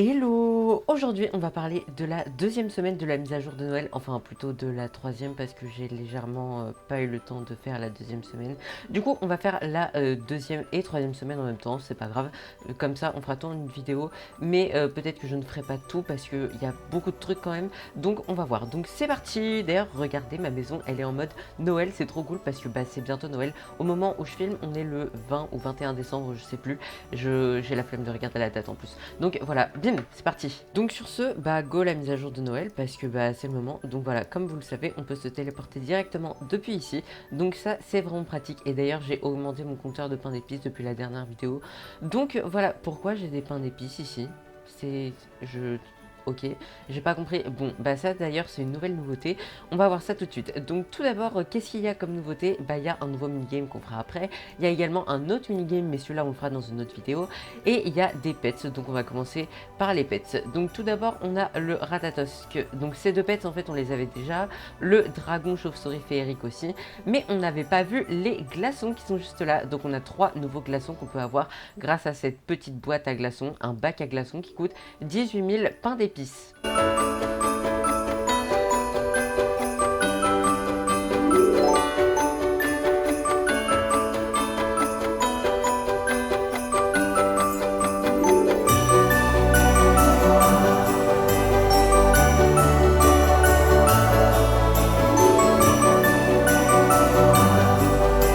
Hello! Aujourd'hui, on va parler de la deuxième semaine de la mise à jour de Noël, enfin plutôt de la troisième parce que j'ai légèrement pas eu le temps de faire la deuxième semaine. Du coup, on va faire la deuxième et troisième semaine en même temps, c'est pas grave. Comme ça, on fera tout en une vidéo, mais peut-être que je ne ferai pas tout parce qu'il y a beaucoup de trucs quand même. Donc, on va voir. Donc, c'est parti! D'ailleurs, regardez, ma maison, elle est en mode Noël, c'est trop cool parce que bah, c'est bientôt Noël. Au moment où je filme, on est le 20 ou 21 décembre, je sais plus. J'ai la flemme de regarder la date en plus. Donc voilà, bim, c'est parti. Donc sur ce, bah go la mise à jour de Noël parce que bah c'est le moment. Donc voilà, comme vous le savez, on peut se téléporter directement depuis ici. Donc ça, c'est vraiment pratique. Et d'ailleurs, j'ai augmenté mon compteur de pain d'épices depuis la dernière vidéo. Donc voilà, pourquoi j'ai des pains d'épices ici. Ok, j'ai pas compris. Bon, bah ça d'ailleurs c'est une nouvelle nouveauté. On va voir ça tout de suite. Donc tout d'abord, qu'est-ce qu'il y a comme nouveauté? Bah il y a un nouveau minigame qu'on fera après. Il y a également un autre minigame, mais celui-là on le fera dans une autre vidéo. Et il y a des pets, donc on va commencer par les pets. Donc tout d'abord on a le Ratatosque. Donc ces deux pets en fait on les avait déjà. Le dragon chauve-souris féerique aussi. Mais on n'avait pas vu les glaçons qui sont juste là. Donc on a 3 nouveaux glaçons qu'on peut avoir grâce à cette petite boîte à glaçons. Un bac à glaçons qui coûte 18 000 pains d'épices.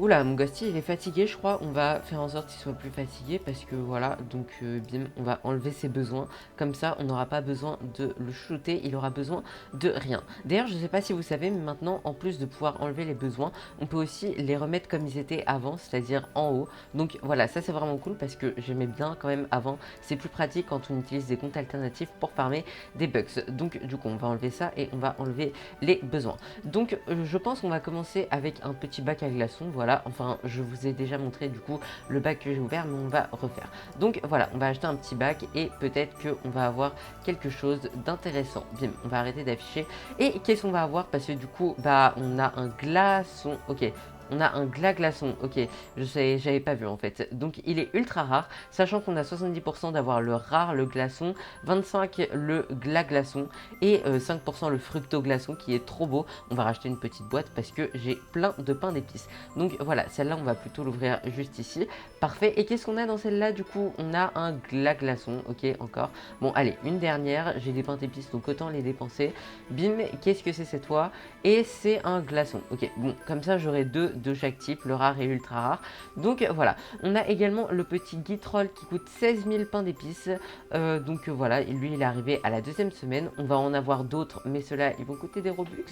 Oula, mon Ghosty il est fatigué, je crois. On va faire en sorte qu'il soit plus fatigué parce que voilà, donc bim, on va enlever ses besoins. Comme ça, on n'aura pas besoin de le shooter, il aura besoin de rien. D'ailleurs, je ne sais pas si vous savez, mais maintenant, en plus de pouvoir enlever les besoins, on peut aussi les remettre comme ils étaient avant, c'est-à-dire en haut. Donc voilà, ça c'est vraiment cool parce que j'aimais bien quand même avant. C'est plus pratique quand on utilise des comptes alternatifs pour farmer des bugs. Donc du coup, on va enlever ça et on va enlever les besoins. Donc je pense qu'on va commencer avec un petit bac à glaçons, voilà. Enfin, je vous ai déjà montré du coup le bac que j'ai ouvert, mais on va refaire. Donc voilà, on va acheter un petit bac et peut-être qu'on va avoir quelque chose d'intéressant. Bim, on va arrêter d'afficher. Et qu'est-ce qu'on va avoir? Parce que du coup, bah, on a un glaçon. Ok. On a un glaçon, ok, je sais, j'avais pas vu en fait. Donc il est ultra rare, sachant qu'on a 70% d'avoir le rare, le glaçon, 25 le glaçon et 5% le fructo glaçon qui est trop beau. On va racheter une petite boîte parce que j'ai plein de pain d'épices. Donc voilà, celle-là on va plutôt l'ouvrir juste ici. Parfait, et qu'est-ce qu'on a dans celle-là? Du coup on a un glaçon, ok, encore. Bon allez, une dernière, j'ai des pains d'épices donc autant les dépenser. Bim, qu'est-ce que c'est cette fois? Et c'est un glaçon, ok, bon, comme ça j'aurai deux de chaque type, le rare et l'ultra rare. Donc voilà, on a également le petit Guitroll qui coûte 16 000 pains d'épices. Donc voilà, lui il est arrivé à la deuxième semaine. On va en avoir d'autres, mais ceux-là ils vont coûter des Robux.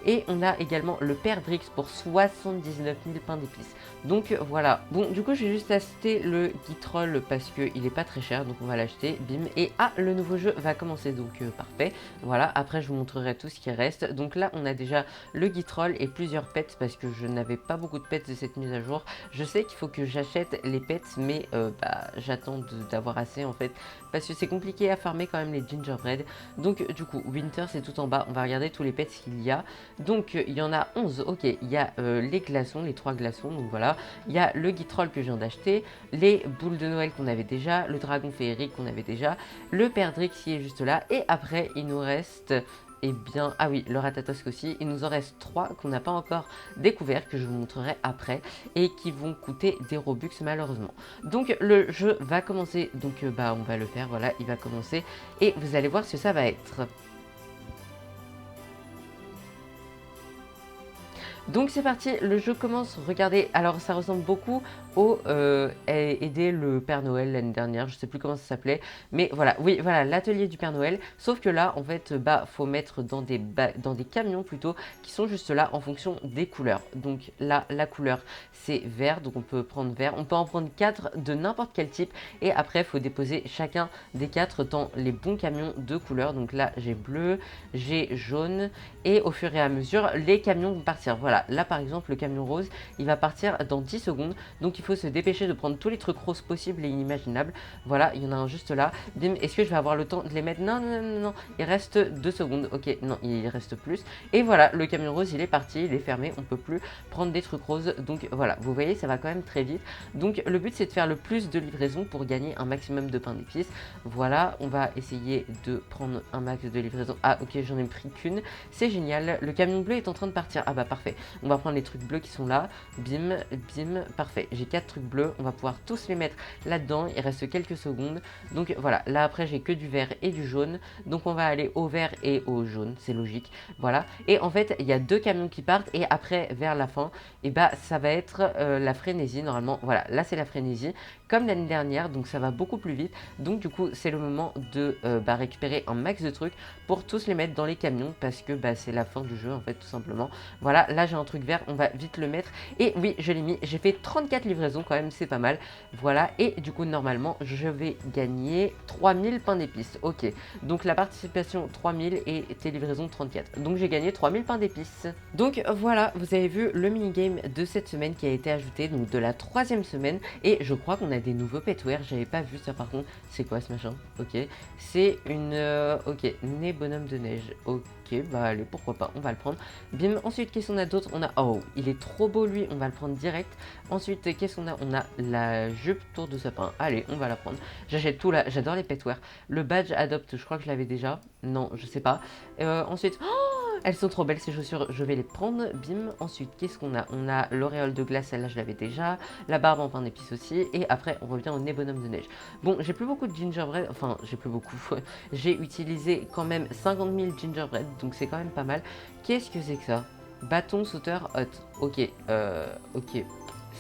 Et on a également le Perdrix pour 79 000 pains d'épices. Donc voilà, bon du coup j'ai juste acheté le Guitroll parce qu'il est pas très cher, donc on va l'acheter, bim. Et ah, le nouveau jeu va commencer, donc parfait. Voilà, après je vous montrerai tout ce qui reste. Donc là on a déjà le Guitroll et plusieurs pets parce que je n'avais pas beaucoup de pets de cette mise à jour. Je sais qu'il faut que j'achète les pets, mais bah, j'attends d'avoir assez en fait, parce que c'est compliqué à farmer quand même les gingerbread. Donc du coup, Winter c'est tout en bas, on va regarder tous les pets qu'il y a. Donc il y en a 11, ok, il y a les glaçons, les 3 glaçons, donc voilà. Il y a le Guitroll que je viens d'acheter, les boules de Noël qu'on avait déjà, le dragon féerique qu'on avait déjà, le Perdrix qui est juste là, et après il nous reste... Eh bien, ah oui, le Ratatosque aussi. Il nous en reste 3 qu'on n'a pas encore découvert, que je vous montrerai après, et qui vont coûter des Robux malheureusement. Donc le jeu va commencer, donc bah on va le faire, voilà, il va commencer, et vous allez voir ce que ça va être. Donc c'est parti, le jeu commence, regardez, alors ça ressemble beaucoup au Aider le Père Noël l'année dernière, je sais plus comment ça s'appelait, mais voilà, oui, voilà, l'atelier du Père Noël, sauf que là, en fait, bah, faut mettre dans des camions plutôt, qui sont juste là en fonction des couleurs. Donc là, la couleur, c'est vert, donc on peut prendre vert, on peut en prendre 4 de n'importe quel type, et après, il faut déposer chacun des 4 dans les bons camions de couleurs. Donc là, j'ai bleu, j'ai jaune, et au fur et à mesure, les camions vont partir. Voilà. voilà, là par exemple le camion rose il va partir dans 10 secondes, donc il faut se dépêcher de prendre tous les trucs roses possibles et inimaginables. Voilà, il y en a un juste là. Bim, est-ce que je vais avoir le temps de les mettre? Non, non, non, non, il reste 2 secondes. Ok, non, il reste plus. Et voilà, le camion rose il est parti, il est fermé, on peut plus prendre des trucs roses. Donc voilà, vous voyez, ça va quand même très vite. Donc le but c'est de faire le plus de livraisons pour gagner un maximum de pain d'épices. Voilà, on va essayer de prendre un max de livraison. Ah ok, j'en ai pris qu'une, c'est génial. Le camion bleu est en train de partir. Ah bah parfait, on va prendre les trucs bleus qui sont là. Bim, bim, parfait. J'ai 4 trucs bleus, on va pouvoir tous les mettre là-dedans. Il reste quelques secondes. Donc voilà, là après j'ai que du vert et du jaune. Donc on va aller au vert et au jaune, c'est logique. Voilà, et en fait il y a 2 camions qui partent et après vers la fin, et bah ça va être la frénésie normalement. Voilà, là c'est la frénésie comme l'année dernière, donc ça va beaucoup plus vite. Donc du coup c'est le moment de récupérer un max de trucs pour tous les mettre dans les camions parce que bah, c'est la fin du jeu en fait tout simplement. Voilà, là j'ai un truc vert, on va vite le mettre. Et oui, je l'ai mis, j'ai fait 34 livraisons quand même, c'est pas mal. Voilà, et du coup normalement je vais gagner 3000 pains d'épices. Ok, donc la participation 3000 et tes livraisons 34. Donc j'ai gagné 3000 pains d'épices. Donc voilà, vous avez vu le minigame de cette semaine qui a été ajouté, donc de la 3e semaine. Et je crois qu'on a des nouveaux petware, j'avais pas vu ça par contre. C'est quoi ce machin? Ok, c'est une... ok, nez bonhomme de neige. Ok, bah allez, pourquoi pas, on va le prendre. Bim, ensuite qu'est-ce qu'on a d'autre? On a... Oh, il est trop beau lui, on va le prendre direct. Ensuite, qu'est-ce qu'on a? On a la jupe tour de sapin. Allez, on va la prendre. J'achète tout là, j'adore les petware. Le badge adopte, je crois que je l'avais déjà. Non, je sais pas. Ensuite... Oh, elles sont trop belles ces chaussures, je vais les prendre. Bim, ensuite qu'est-ce qu'on a? On a l'auréole de glace, celle-là je l'avais déjà. La barbe en pain d'épices aussi. Et après on revient au nez bonhomme de neige. Bon, j'ai plus beaucoup de gingerbread, enfin j'ai plus beaucoup. J'ai utilisé quand même 50 000 gingerbread, donc c'est quand même pas mal. Qu'est-ce que c'est que ça? Bâton sauteur hot. Ok, ok.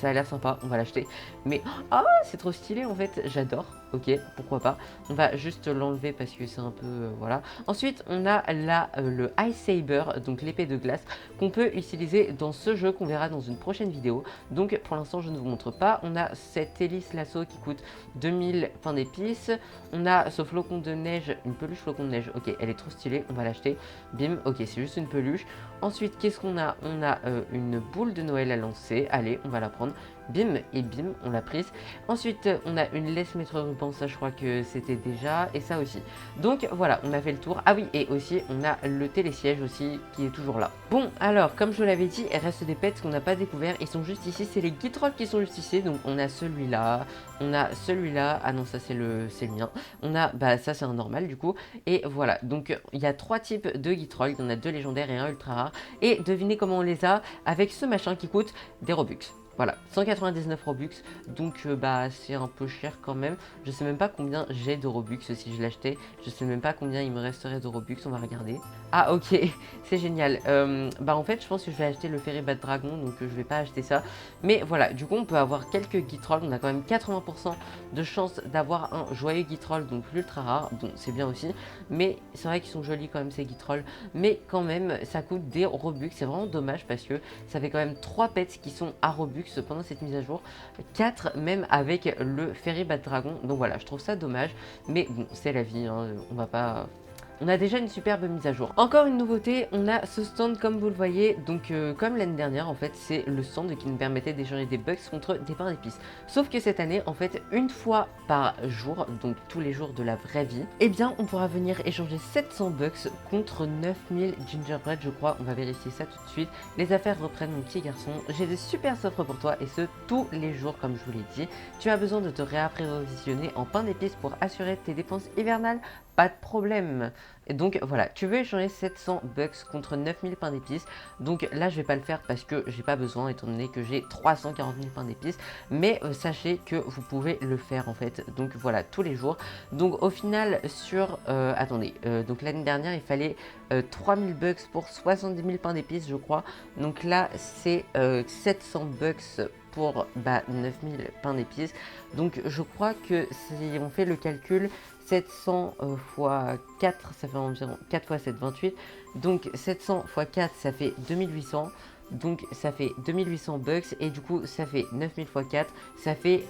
Ça a l'air sympa, on va l'acheter. Mais, ah, c'est trop stylé en fait, j'adore. Ok, pourquoi pas. On va juste l'enlever parce que c'est un peu... voilà. Ensuite, on a là le Ice Saber, donc l'épée de glace, qu'on peut utiliser dans ce jeu qu'on verra dans une prochaine vidéo. Donc, pour l'instant, je ne vous montre pas. On a cette hélice lasso qui coûte 2000 pains d'épices. On a ce flocon de neige, une peluche flocon de neige. Ok, elle est trop stylée, on va l'acheter. Bim, ok, c'est juste une peluche. Ensuite, qu'est-ce qu'on a? On a une boule de Noël à lancer. Allez, on va la prendre. Bim, et bim, on l'a prise. Ensuite, on a une laisse maître ruban, ça je crois que c'était déjà, et ça aussi. Donc voilà, on a fait le tour. Ah oui, et aussi, on a le télésiège aussi, qui est toujours là. Bon, alors, comme je vous l'avais dit, il reste des pets qu'on n'a pas découvert. Ils sont juste ici, c'est les guitrolls qui sont juste ici. Donc on a celui-là, on a celui-là. Ah non, ça c'est le mien. On a, bah ça c'est un normal du coup. Et voilà, donc il y a 3 types de guitrolls. Il y en a 2 légendaires et un ultra rare. Et devinez comment on les a avec ce machin qui coûte des Robux. Voilà, 199 Robux, donc bah c'est un peu cher quand même. Je sais même pas combien j'ai de Robux si je l'achetais. Je sais même pas combien il me resterait de Robux, on va regarder. Ah ok, c'est génial. Bah en fait je pense que je vais acheter le Ferry Bad Dragon, donc je vais pas acheter ça. Mais voilà, du coup on peut avoir quelques Guitrolls, on a quand même 80% de chance d'avoir un joyeux Guitroll, donc l'ultra rare, donc c'est bien aussi. Mais c'est vrai qu'ils sont jolis quand même ces Guitrolls, mais quand même ça coûte des Robux, c'est vraiment dommage parce que ça fait quand même 3 pets qui sont à Robux pendant cette mise à jour, 4 même avec le Ferry Bad Dragon, donc voilà, je trouve ça dommage, mais bon, c'est la vie, hein, on va pas... On a déjà une superbe mise à jour. Encore une nouveauté, on a ce stand comme vous le voyez, donc comme l'année dernière en fait, c'est le stand qui nous permettait d'échanger des bucks contre des pains d'épices. Sauf que cette année, en fait, une fois par jour, donc tous les jours de la vraie vie, eh bien on pourra venir échanger 700 bucks contre 9000 gingerbread, je crois. On va vérifier ça tout de suite. Les affaires reprennent mon petit garçon. J'ai des super offres pour toi et ce tous les jours comme je vous l'ai dit. Tu as besoin de te réapprovisionner en pain d'épices pour assurer tes dépenses hivernales? Pas de problème. Et donc voilà, tu veux échanger 700 bucks contre 9000 pains d'épices. Donc là je vais pas le faire parce que j'ai pas besoin étant donné que j'ai 340 000 pains d'épices. Mais sachez que vous pouvez le faire en fait. Donc voilà, tous les jours. Donc au final sur... attendez, donc l'année dernière il fallait 3000 bucks pour 70 000 pains d'épices je crois. Donc là c'est 700 bucks pour 9000 pains d'épices. Donc je crois que si on fait le calcul, 700 fois 4, ça fait environ 4 fois 7, 28. Donc 700 fois 4, ça fait 2800. Donc ça fait 2800 bucks. Et du coup, ça fait 9000 fois 4, ça fait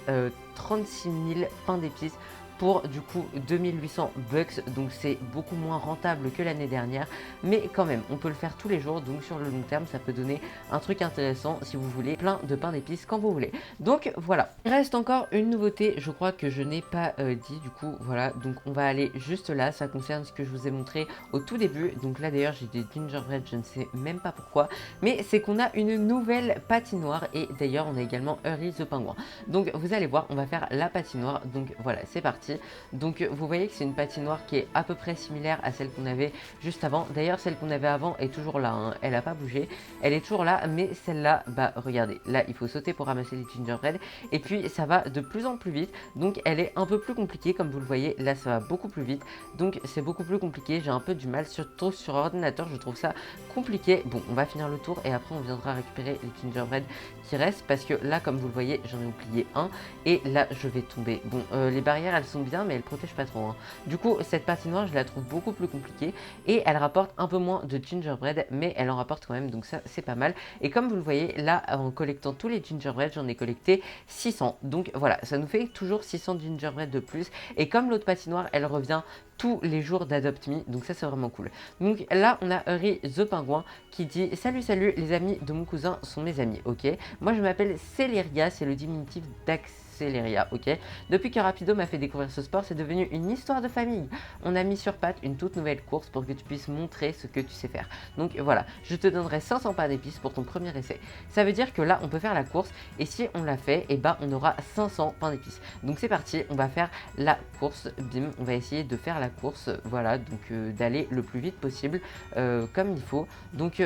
36 000 pains d'épices pour du coup 2800 bucks, donc c'est beaucoup moins rentable que l'année dernière, mais quand même on peut le faire tous les jours, donc sur le long terme ça peut donner un truc intéressant si vous voulez plein de pain d'épices quand vous voulez. Donc voilà, il reste encore une nouveauté, je crois que je n'ai pas dit, du coup voilà, donc on va aller juste là, ça concerne ce que je vous ai montré au tout début. Donc là d'ailleurs j'ai des gingerbread, je ne sais même pas pourquoi, mais c'est qu'on a une nouvelle patinoire et d'ailleurs on a également Hurry the Penguin. Donc vous allez voir, on va faire la patinoire, donc voilà c'est parti. Donc vous voyez que c'est une patinoire qui est à peu près similaire à celle qu'on avait juste avant. D'ailleurs celle qu'on avait avant est toujours là, hein. Elle n'a pas bougé, elle est toujours là, mais celle-là, bah regardez, là il faut sauter pour ramasser les gingerbread et puis ça va de plus en plus vite, donc elle est un peu plus compliquée comme vous le voyez, là ça va beaucoup plus vite, donc c'est beaucoup plus compliqué, j'ai un peu du mal, surtout sur ordinateur je trouve ça compliqué. Bon on va finir le tour et après on viendra récupérer les gingerbread qui restent parce que là comme vous le voyez j'en ai oublié un et là je vais tomber. Bon les barrières elles sont bien mais elles protègent pas trop, hein. Du coup cette patinoire je la trouve beaucoup plus compliquée et elle rapporte un peu moins de gingerbread mais elle en rapporte quand même, donc ça c'est pas mal. Et comme vous le voyez là en collectant tous les gingerbread j'en ai collecté 600, donc voilà ça nous fait toujours 600 gingerbread de plus et comme l'autre patinoire elle revient tous les jours d'Adopt Me, donc ça c'est vraiment cool. Donc là on a Hurry the Penguin qui dit salut salut, les amis de mon cousin sont mes amis, ok. Moi je m'appelle Celeria, c'est le diminutif d'Axeleria, ok. Depuis que Rapido m'a fait découvrir ce sport, c'est devenu une histoire de famille. On a mis sur patte une toute nouvelle course pour que tu puisses montrer ce que tu sais faire. Donc voilà, je te donnerai 500 pains d'épices pour ton premier essai. Ça veut dire que là on peut faire la course et si on l'a fait, et bah on aura 500 pains d'épices. Donc c'est parti, on va faire la course, bim, on va essayer de faire la course, voilà, donc d'aller le plus vite possible comme il faut. Donc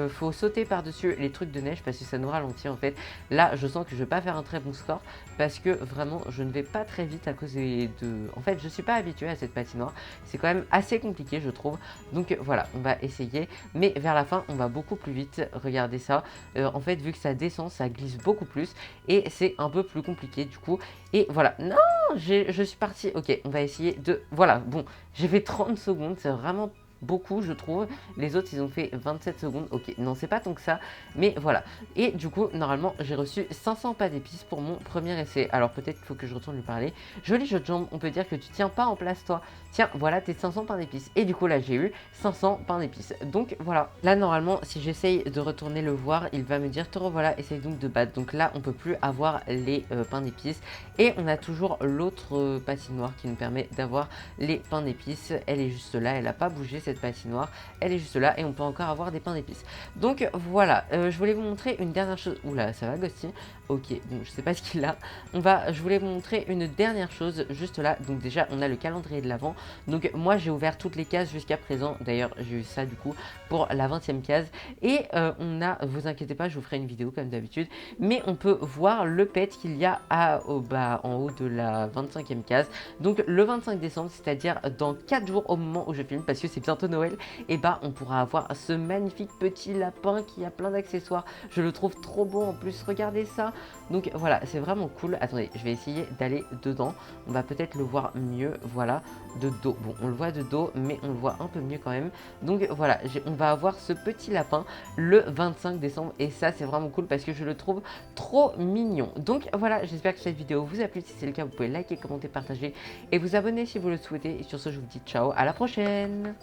faut sauter par dessus les trucs de neige parce que ça nous ralentit en fait. Là je sens que je vais pas faire un très bon score parce que vraiment je ne vais pas très vite à cause de... En fait je suis pas habituée à cette patinoire, c'est quand même assez compliqué je trouve. Donc voilà, on va essayer, mais vers la fin on va beaucoup plus vite, regardez ça. En fait vu que ça descend ça glisse beaucoup plus et c'est un peu plus compliqué du coup. Et voilà, non, je suis partie, ok, on va essayer de... Voilà, bon, j'ai fait 30 secondes, c'est vraiment beaucoup je trouve. Les autres ils ont fait 27 secondes, ok, non c'est pas tant que ça, mais voilà. Et du coup normalement j'ai reçu 500 pas d'épices pour mon premier essai. Alors peut-être qu'il faut que je retourne lui parler. Joli jeu de jambes, on peut dire que tu tiens pas en place toi. Tiens, voilà tes 500 pains d'épices. Et du coup là j'ai eu 500 pains d'épices. Donc voilà, là normalement si j'essaye de retourner le voir, il va me dire te revoilà, essaye donc de battre. Donc là on peut plus avoir les pains d'épices. Et on a toujours l'autre patinoire qui nous permet d'avoir les pains d'épices. Elle est juste là, elle n'a pas bougé cette patinoire, elle est juste là et on peut encore avoir des pains d'épices. Donc voilà, je voulais vous montrer une dernière chose. Oula, ça va Ghosty. Ok, bon je sais pas ce qu'il a. Je voulais vous montrer une dernière chose juste là. Donc déjà on a le calendrier de l'avant. Donc moi j'ai ouvert toutes les cases jusqu'à présent. D'ailleurs j'ai eu ça du coup pour la 20e case. Et on a, vous inquiétez pas, je vous ferai une vidéo comme d'habitude. Mais on peut voir le pet qu'il y a en haut de la 25e case. Donc le 25 décembre, c'est-à-dire dans 4 jours au moment où je filme, parce que c'est bientôt Noël, et bah on pourra avoir ce magnifique petit lapin qui a plein d'accessoires. Je le trouve trop beau en plus, regardez ça. Donc voilà, c'est vraiment cool. Attendez, je vais essayer d'aller dedans. On va peut-être le voir mieux, voilà, de dos. Bon, on le voit de dos, mais on le voit un peu mieux quand même. Donc voilà, on va avoir ce petit lapin le 25 décembre et ça c'est vraiment cool parce que je le trouve trop mignon. Donc voilà, j'espère que cette vidéo vous a plu. Si c'est le cas, vous pouvez liker, commenter, partager et vous abonner si vous le souhaitez. Et sur ce, je vous dis ciao, à la prochaine.